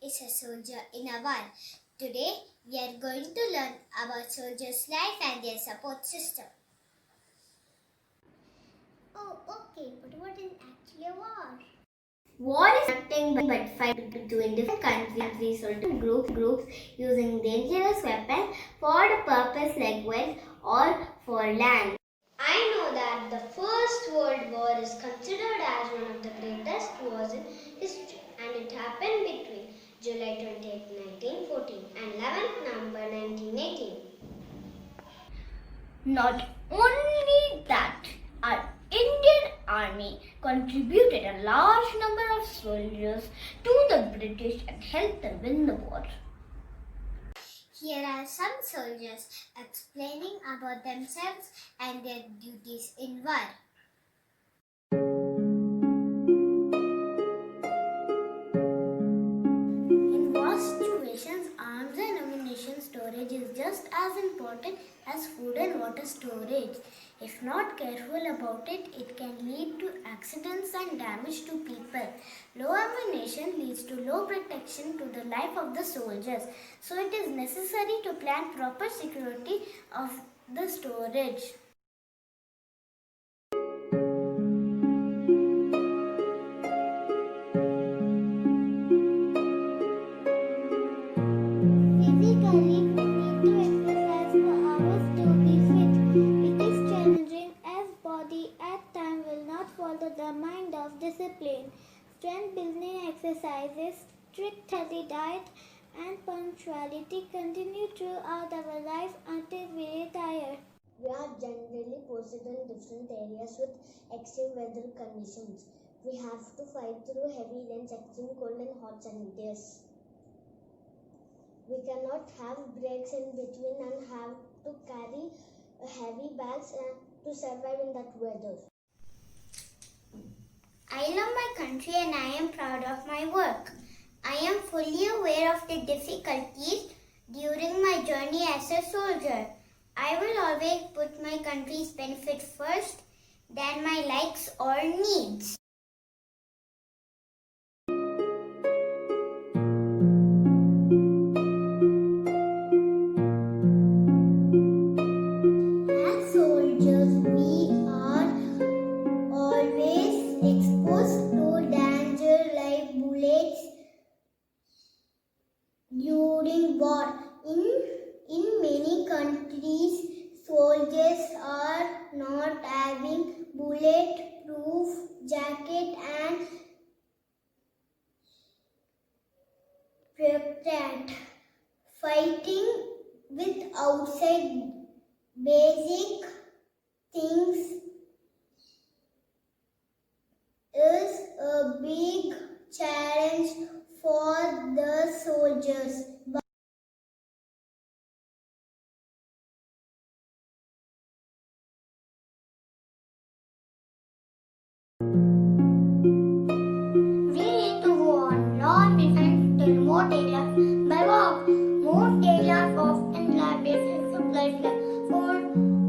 is a soldier in a war. Today, we are going to learn about soldiers' life and their support system. Oh, okay, but what is actually a war? War is nothing but fight between different countries or different groups using dangerous weapons for the purpose like wealth or for land. I know that the First World War is considered as one of the greatest wars in history, and it happened between July 28, 1914 and 11th November 1918. Not only that, our Indian Army contributed a large number of soldiers to the British and helped them win the war. Here are some soldiers explaining about themselves and their duties in war. In war situations, arms and ammunition storage is just as important as food and water storage. If not careful about it, it can lead to accidents and damage to people. Low ammunition leads to low protection to the life of the soldiers. So it is necessary to plan proper security of the storage. Physically, we need to exercise for hours to be fit. It is challenging as body at times will not follow the mind of discipline. Strength building exercises, strict healthy diet and punctuality continue throughout our life until we retire. We are generally posted in different areas with extreme weather conditions. We have to fight through heavy rains, extreme cold and hot sunny days. We cannot have breaks in between and have to carry heavy bags to survive in that weather. I love my country and I am proud of my work. I am fully aware of the difficulties during my journey as a soldier. I will always put my country's benefit first than my likes or needs. As soldiers, we are always exposed to danger like bullets during war. In many countries, soldiers are not having bulletproof jacket and protect. Fighting with outside basic things is a big challenge for the soldiers. We need to go on long defense to remote areas by walk. Most areas often lack basic supplies like food,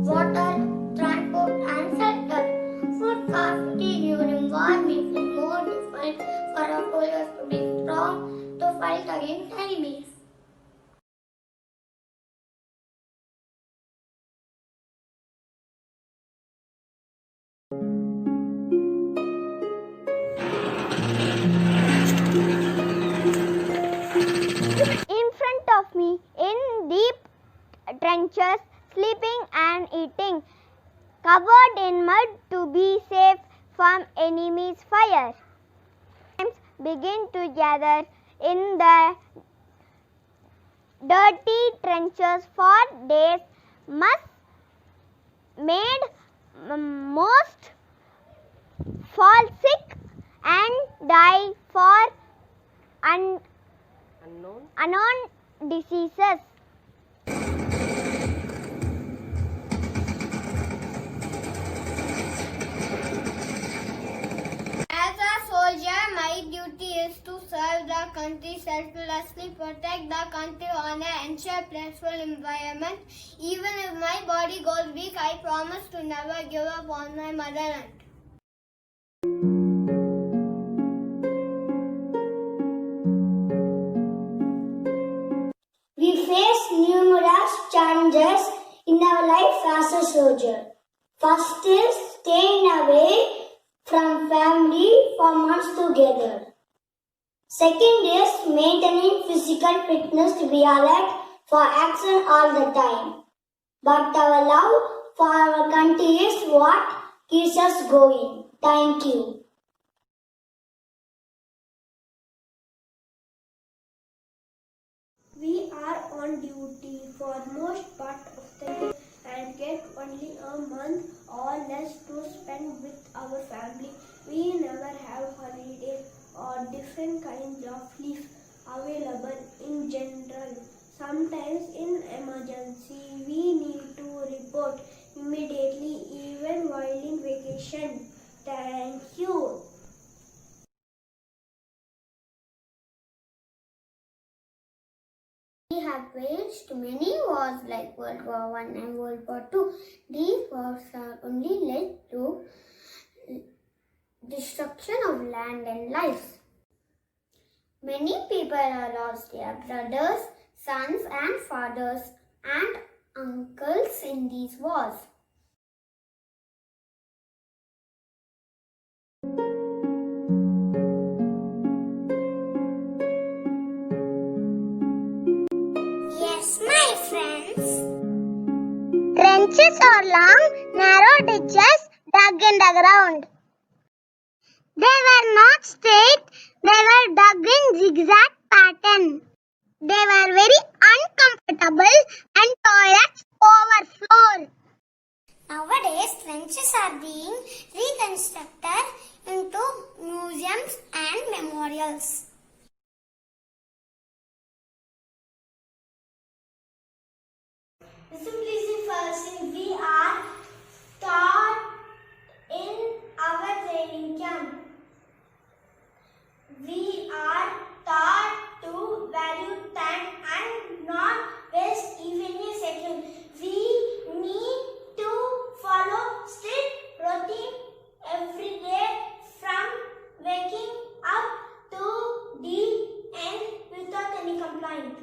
water, transport, and shelter. Food scarcity during war makes it more difficult for our soldiers to be strong to fight against enemies. In front of me, in deep trenches, sleeping and eating, covered in mud to be safe from enemy's fire. Begin to gather in the dirty trenches for days, made most fall sick and die for unknown diseases. As a soldier, my duty is to serve the country selflessly, protect the country honor, ensure peaceful environment. Even if my body goes weak, I promise to never give up on my motherland. We face numerous challenges in our life as a soldier. First is staying away from family for months together. Second is maintaining physical fitness to be alert for action all the time. But our love for our country is what keeps us going. Thank you. We are on duty for most part of the day and get only a month or less to spend with our family. We never have holidays or different kinds of leave available in general. Sometimes in emergency we need to report immediately even while in vacation. Thank you. We have waged many wars like World War I and World War II. These wars have only led to destruction of land and lives. Many people have lost their brothers, sons and fathers and uncles in these wars. Yes, my friends. Trenches are long, narrow ditches dug in the ground. They were not straight, they were dug in zigzag pattern. They were very uncomfortable and toilets overflowed. Nowadays, trenches are being reconstructed into museums and memorials. Simply first, we are taught in our training camp. We are taught to value time and not waste even a second. We need to follow strict routine every day from waking up to the end without any complaint.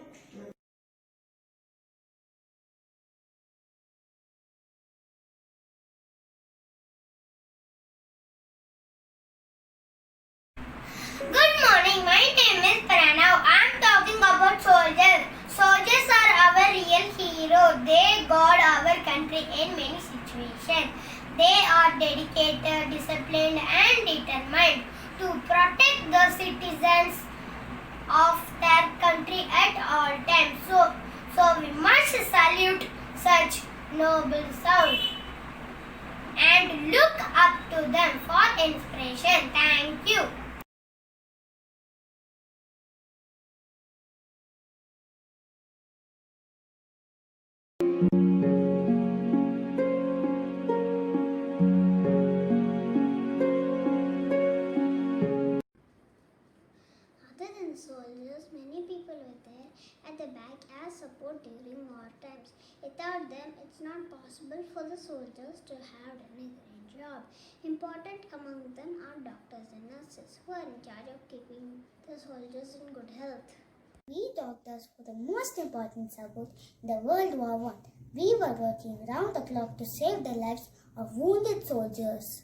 Good morning, my name is Pranav. I am talking about soldiers. Soldiers are our real heroes. They guard our country in many situations. They are dedicated, disciplined and determined to protect the citizens of their country at all times. So we must salute such noble souls and look up to them for inspiration. Thank you. Other than soldiers, many people were there at the back as support during war times. Without them, it's not possible for the soldiers to have done a great job. Important among them are doctors and nurses who are in charge of keeping the soldiers in good health. We doctors were the most important support in the World War I. We were working round the clock to save the lives of wounded soldiers.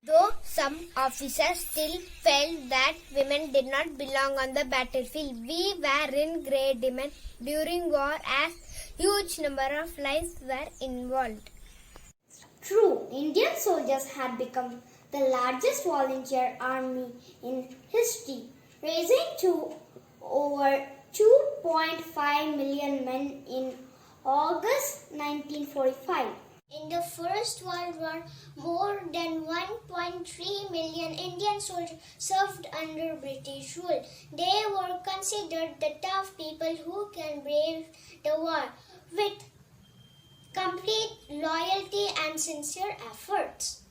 Though some officers still felt that women did not belong on the battlefield, we were in great demand during war as huge number of lives were involved. True, Indian soldiers had become the largest volunteer army in history, rising to over 2.5 million men in August 1945. In the First World War, more than 1.3 million Indian soldiers served under British rule. They were considered the tough people who can brave the war with complete loyalty and sincere efforts.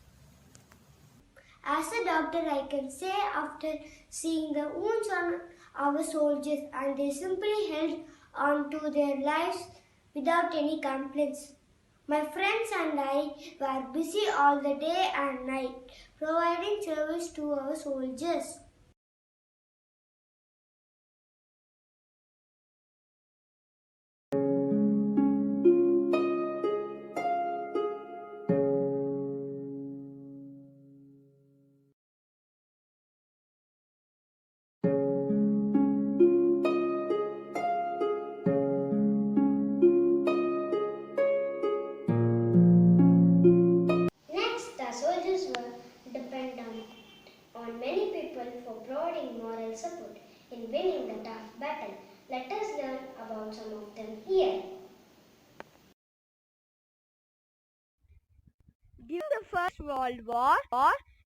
As a doctor, I can say after seeing the wounds on our soldiers, and they simply held on to their lives without any complaints. My friends and I were busy all the day and night providing service to our soldiers. the First World War,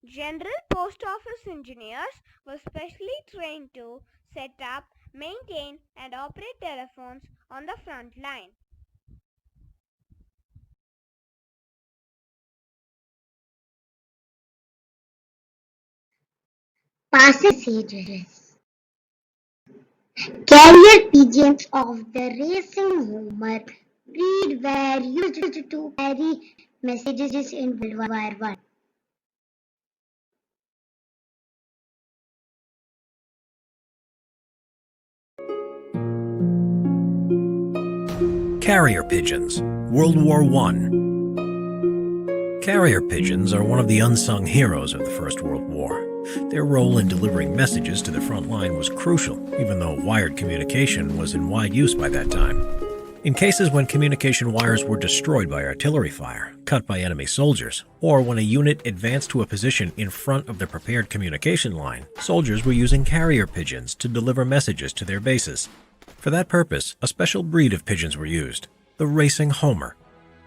General Post Office engineers were specially trained to set up, maintain, and operate telephones on the front line. Passages. Carrier pigeons of the racing Homer breed were used to carry messages in World War One. Carrier pigeons, World War I. Carrier pigeons are one of the unsung heroes of the First World War. Their role in delivering messages to the front line was crucial, even though wired communication was in wide use by that time. In cases when communication wires were destroyed by artillery fire, cut by enemy soldiers, or when a unit advanced to a position in front of the prepared communication line, soldiers were using carrier pigeons to deliver messages to their bases. For that purpose, a special breed of pigeons were used, the racing Homer.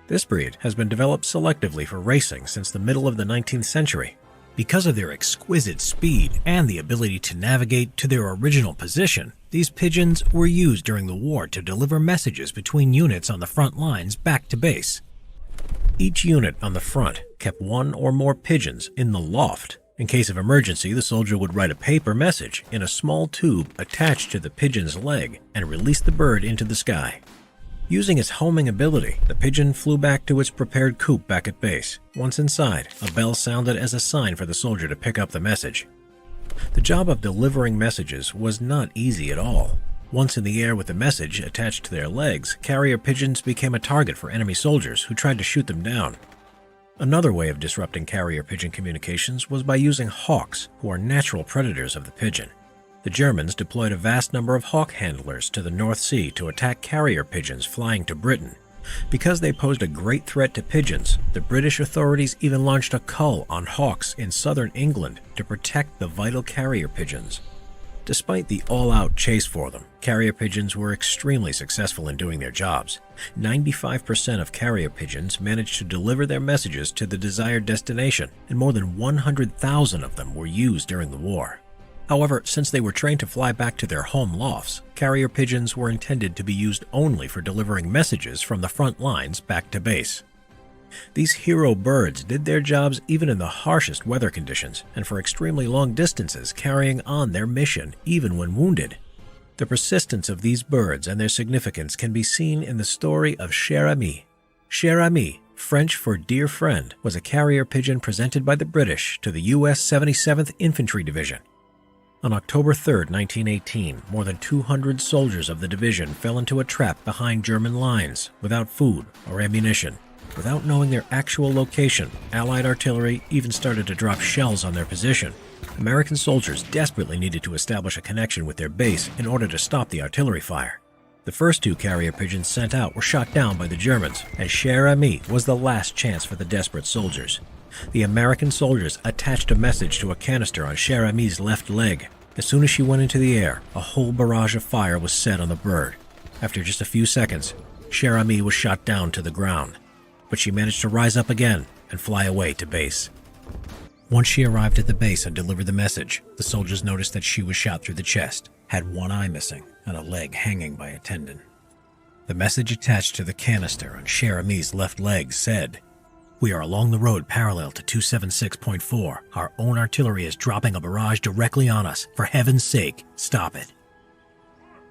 This breed has been developed selectively for racing since the middle of the 19th century. Because of their exquisite speed and the ability to navigate to their original position, these pigeons were used during the war to deliver messages between units on the front lines back to base. Each unit on the front kept one or more pigeons in the loft. In case of emergency, the soldier would write a paper message in a small tube attached to the pigeon's leg and release the bird into the sky. Using its homing ability, the pigeon flew back to its prepared coop back at base. Once inside, a bell sounded as a sign for the soldier to pick up the message. The job of delivering messages was not easy at all. Once in the air with the message attached to their legs, carrier pigeons became a target for enemy soldiers who tried to shoot them down. Another way of disrupting carrier pigeon communications was by using hawks, who are natural predators of the pigeon. The Germans deployed a vast number of hawk handlers to the North Sea to attack carrier pigeons flying to Britain. Because they posed a great threat to pigeons, the British authorities even launched a cull on hawks in southern England to protect the vital carrier pigeons. Despite the all-out chase for them, carrier pigeons were extremely successful in doing their jobs. 95% of carrier pigeons managed to deliver their messages to the desired destination, and more than 100,000 of them were used during the war. However, since they were trained to fly back to their home lofts, carrier pigeons were intended to be used only for delivering messages from the front lines back to base. These hero birds did their jobs even in the harshest weather conditions and for extremely long distances, carrying on their mission even when wounded. The persistence of these birds and their significance can be seen in the story of Cher Ami. Cher Ami, French for dear friend, was a carrier pigeon presented by the British to the U.S. 77th Infantry Division. On October 3, 1918, more than 200 soldiers of the division fell into a trap behind German lines without food or ammunition. Without knowing their actual location, Allied artillery even started to drop shells on their position. American soldiers desperately needed to establish a connection with their base in order to stop the artillery fire. The first two carrier pigeons sent out were shot down by the Germans, as Cher Ami was the last chance for the desperate soldiers. The American soldiers attached a message to a canister on Cher Ami's left leg. As soon as she went into the air, a whole barrage of fire was set on the bird. After just a few seconds, Cher Ami was shot down to the ground. But she managed to rise up again and fly away to base. Once she arrived at the base and delivered the message, the soldiers noticed that she was shot through the chest, had one eye missing, and a leg hanging by a tendon. The message attached to the canister on Cher Ami's left leg said, "We are along the road parallel to 276.4. Our own artillery is dropping a barrage directly on us. For heaven's sake, stop it."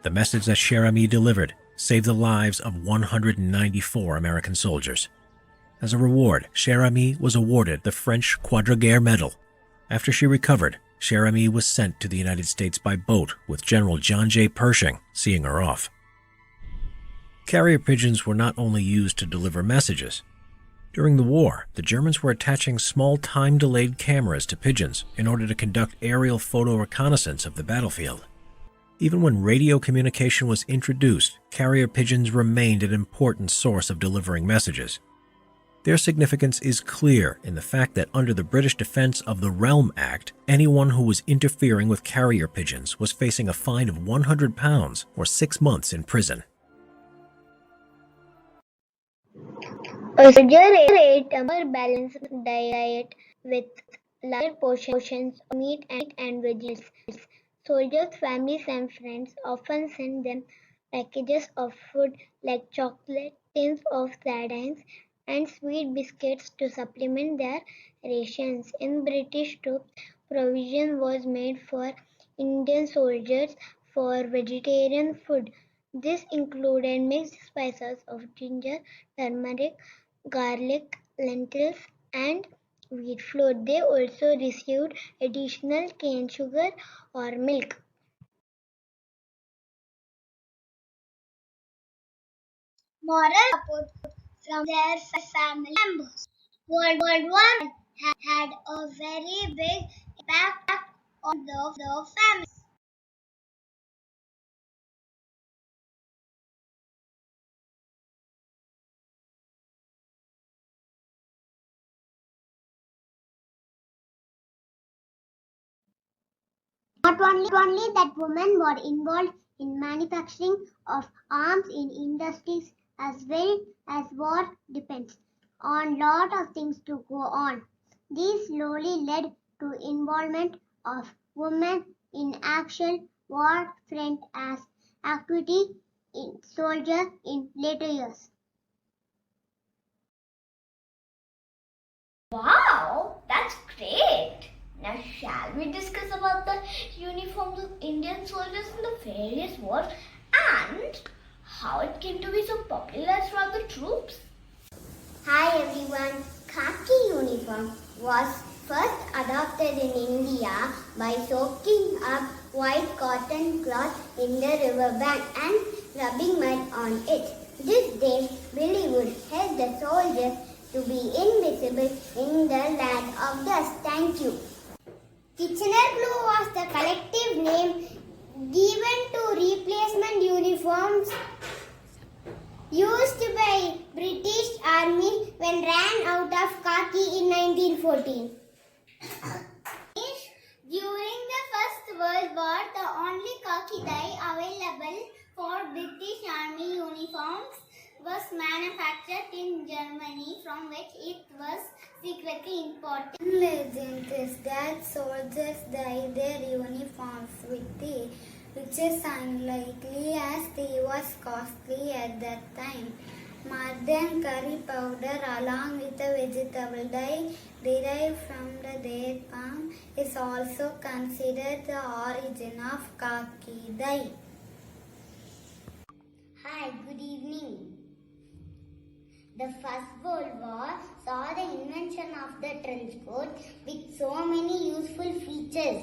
The message that Cher Ami delivered saved the lives of 194 American soldiers. As a reward, Cher Ami was awarded the French Croix de Guerre Medal. After she recovered, Cher Ami was sent to the United States by boat with General John J. Pershing seeing her off. Carrier pigeons were not only used to deliver messages. During the war, the Germans were attaching small time-delayed cameras to pigeons in order to conduct aerial photo reconnaissance of the battlefield. Even when radio communication was introduced, carrier pigeons remained an important source of delivering messages. Their significance is clear in the fact that under the British Defence of the Realm Act, anyone who was interfering with carrier pigeons was facing a fine of £100 or 6 months in prison. A soldier ate a more balanced diet with larger portions of meat and vegetables. Soldiers' families and friends often sent them packages of food like chocolate, tins of sardines, and sweet biscuits to supplement their rations. In British troops, provision was made for Indian soldiers for vegetarian food. This included mixed spices of ginger, turmeric, garlic, lentils, and wheat flour. They also received additional cane sugar or milk. Moral support from their family members. World War I had a very big impact on the family. Not only that, women were involved in manufacturing of arms in industries as well as war depends on lot of things to go on. This slowly led to involvement of women in actual war front as activity in soldiers in later years. Wow, that's great. Now, shall we discuss about the uniforms of Indian soldiers in the various wars and how it came to be so popular throughout the troops? Hi everyone. Khaki uniform was first adopted in India by soaking up white cotton cloth in the riverbank and rubbing mud on it. This they believed helped the soldiers to be invisible in the land of dust. Thank you. Kitchener blue was the collective name given to replacement uniforms used by British Army when ran out of khaki in 1914. During the First World War, the only khaki dye available for British Army uniforms was manufactured in Germany, from which it was secretly imported. Legend is that soldiers dyed their uniforms with tea, which is unlikely as tea was costly at that time. Mud and curry powder along with the vegetable dye derived from the date palm is also considered the origin of khaki dye. Hi, good evening. The First World War saw the invention of the trench coat with so many useful features.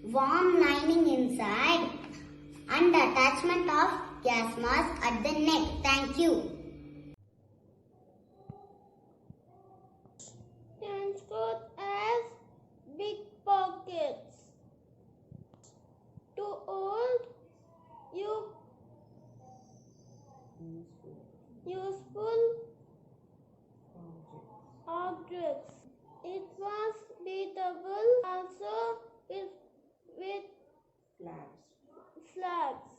Warm lining inside and attachment of gas mask at the neck. Thank you. Trench coat has big pockets. To hold useful objects. It was beatable also with flags.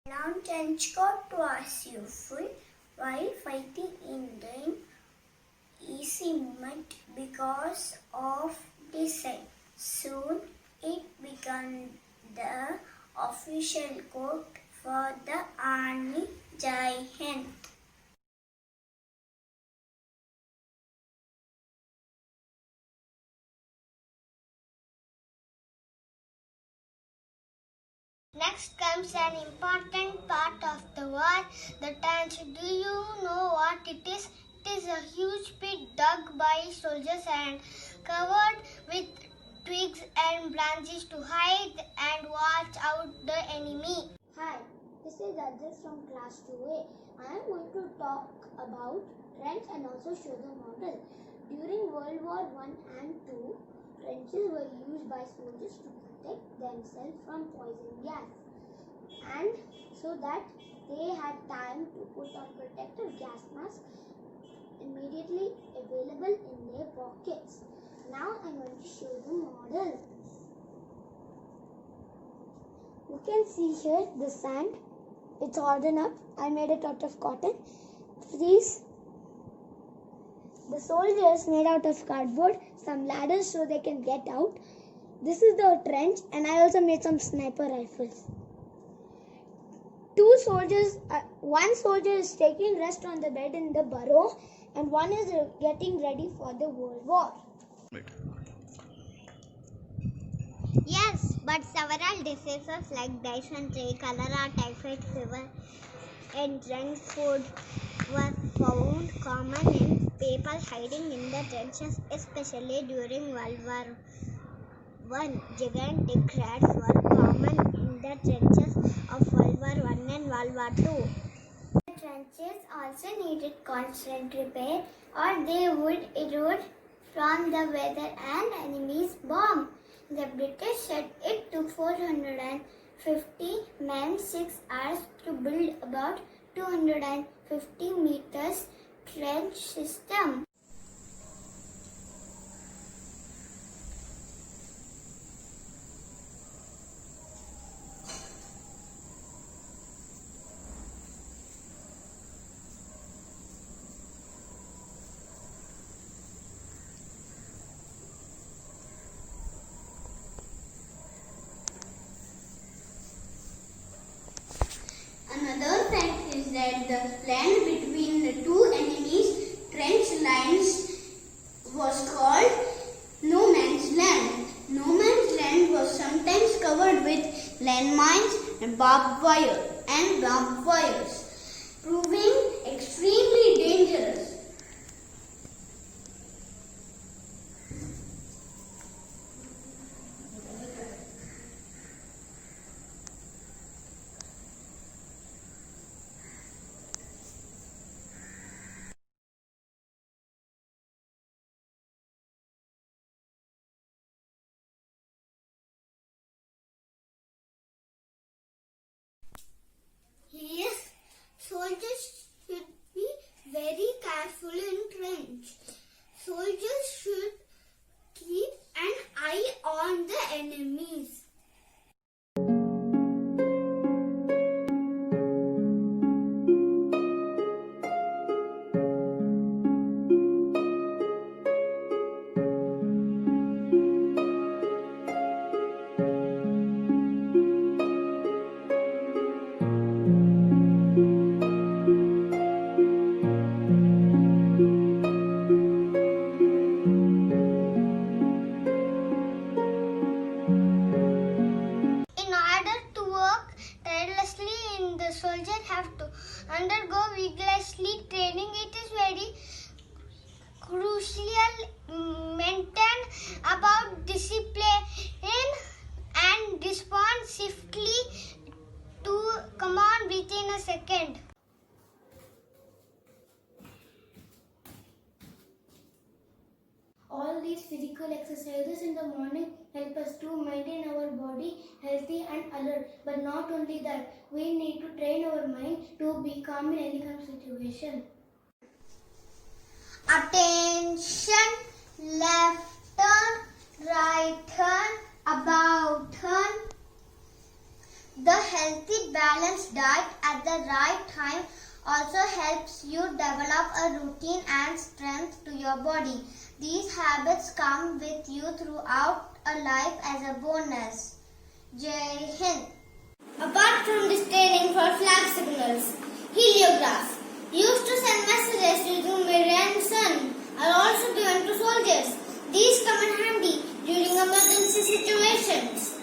Long trench coat was useful while fighting in the easy movement because of design. Soon it became the official coat for the army. Jai Hind. Next comes an important part of the war, the trench. Do you know what it is? It is a huge pit dug by soldiers and covered with twigs and branches to hide and watch out the enemy. Hi, this is Rajesh from class 2A. I am going to talk about trench and also show the model. During World War I and II, trenches were used by soldiers to protect themselves from poison gas, and so that they had time to put on protective gas masks immediately available in their pockets. Now I'm going to show the model. You can see here the sand It's hardened up. I made it out of cotton. These the soldiers made out of cardboard, some ladders so they can get out. This is the trench, and I also made some sniper rifles. One soldier is taking rest on the bed in the burrow, and one is getting ready for the World War. Yes, but several diseases like dysentery, cholera, typhoid fever, and junk food were found common in people hiding in the trenches, especially during World War I. Gigantic rats were common in the trenches of World War I and World War II. The trenches also needed constant repair, or they would erode from the weather and enemy's bomb. The British said it took 450 men 6 hours to build about 250 meters trench system. Another fact is that the land between the two enemies' trench lines was called no man's land. No man's land was sometimes covered with landmines and barbed wires, proving extremely dangerous. Yes, soldiers should be very careful in trench. Soldiers should keep an eye on the enemies. Soldiers have to undergo vigorously training. It is very crucial maintain about discipline and respond swiftly to command within a second. All these physical exercises in the morning help us to maintain our body healthy and alert. But not only that, we need to train our mind to be calm in any kind of situation. Attention, left turn, right turn, about turn. The healthy balanced diet at the right time also helps you develop a routine and strength to your body. These habits come with you throughout a life as a bonus. Jai Hind. Apart from this training for flag signals, heliographs used to send messages using mirror and sun are also given to soldiers. These come in handy during emergency situations.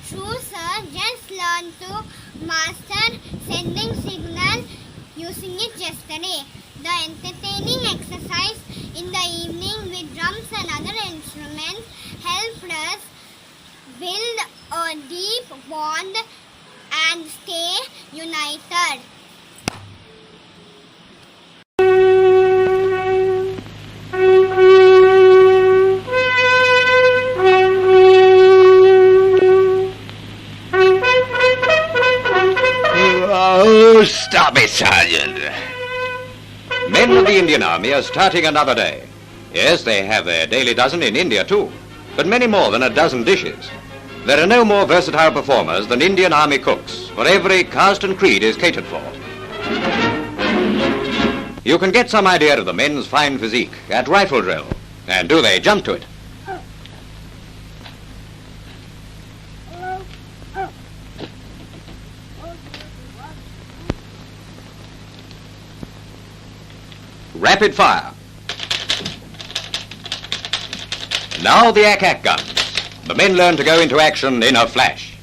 True surgeons learned to master sending signal using it yesterday. The entertaining exercise in the evening with drums and other instruments helped us build a deep bond and stay united. Oh, stop it, Sergeant. Men of the Indian Army are starting another day. Yes, they have their daily dozen in India too, but many more than a dozen dishes. There are no more versatile performers than Indian Army cooks, for every caste and creed is catered for. You can get some idea of the men's fine physique at rifle drill. And do they jump to it? Rapid fire. Now the ack-ack guns. The men learn to go into action in a flash.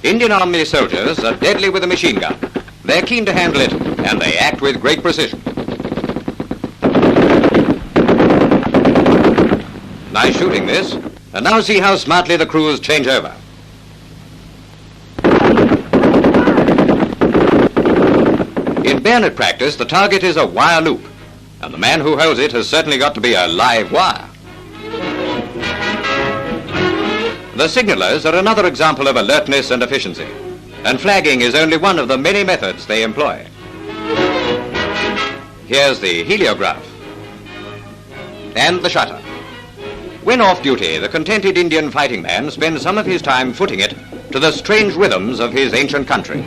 Indian Army soldiers are deadly with a machine gun. They're keen to handle it, and they act with great precision. Nice shooting this. And now see how smartly the crews change over. In bayonet practice, the target is a wire loop, and the man who holds it has certainly got to be a live wire. The signallers are another example of alertness and efficiency, and flagging is only one of the many methods they employ. Here's the heliograph and the shutter. When off duty, the contented Indian fighting man spends some of his time footing it to the strange rhythms of his ancient country.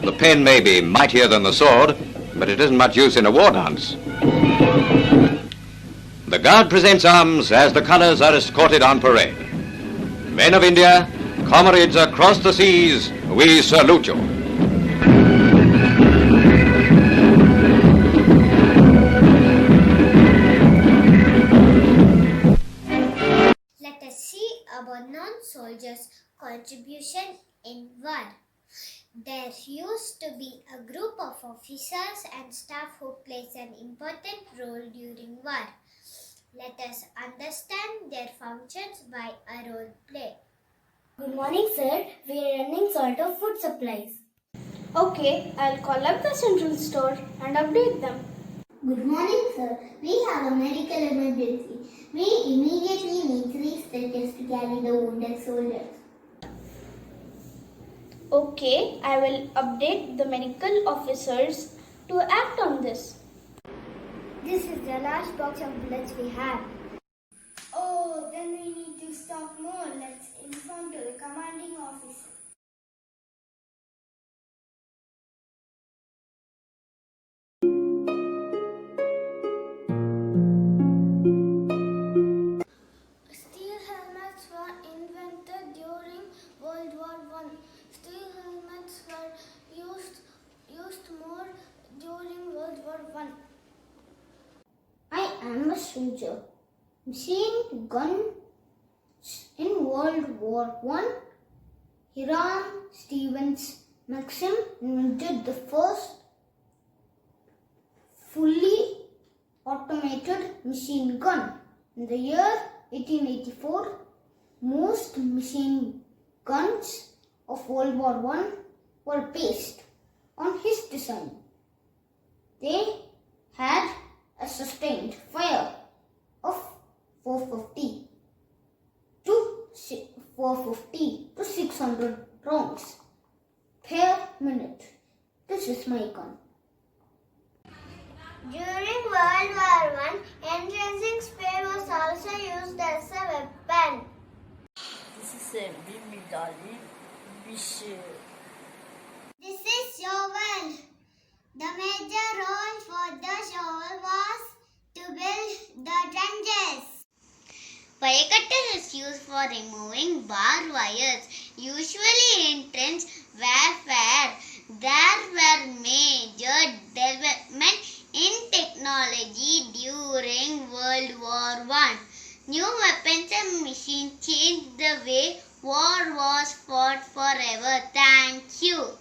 The pen may be mightier than the sword, but it isn't much use in a war dance. The Guard presents arms as the colours are escorted on parade. Men of India, comrades across the seas, we salute you. Let us see about non-soldiers' contribution in war. There used to be a group of officers and staff who plays an important role during war. Let us understand their functions by a role play. Good morning, sir. We are running short of food supplies. Okay, I'll call up the central store and update them. Good morning, sir. We have a medical emergency. We immediately need 3 stretchers to carry the wounded soldiers. Okay, I will update the medical officers to act on this. This is the last box of bullets we have. Oh, then we need to stock more. Let's inform to the commanding officer. Steel helmets were invented during World War I. Steel helmets were used more during World War I. I am a soldier. Machine guns in World War I. Hiram Stevens Maxim invented the first fully automated machine gun. In the year 1884, most machine guns of World War I were based on his design. They had a sustained fire of 450 to 600 rounds per minute. This is my gun. During World War I, entrancing spray was also used as a weapon. This is a military mission. This is shovel. The major role for the shovel was to build the trenches. Wire cutter is used for removing barbed wires, usually in trench warfare. There were major developments in technology during World War I. New weapons and machines changed the way war was fought forever. Thank you.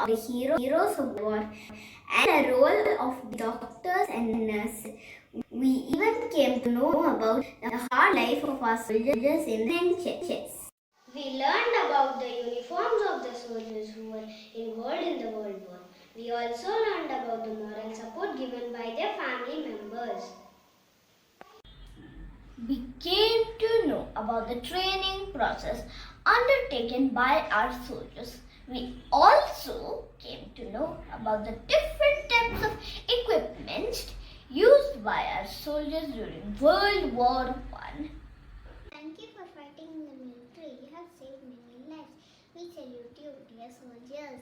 the heroes of war and the role of doctors and nurses. We even came to know about the hard life of our soldiers in trenches. We learned about the uniforms of the soldiers who were involved in the World War. We also learned about the moral support given by their family members. We came to know about the training process undertaken by our soldiers. We also came to know about the different types of equipment used by our soldiers during World War I. Thank you for fighting in the military. You have saved many lives. We salute you, dear soldiers.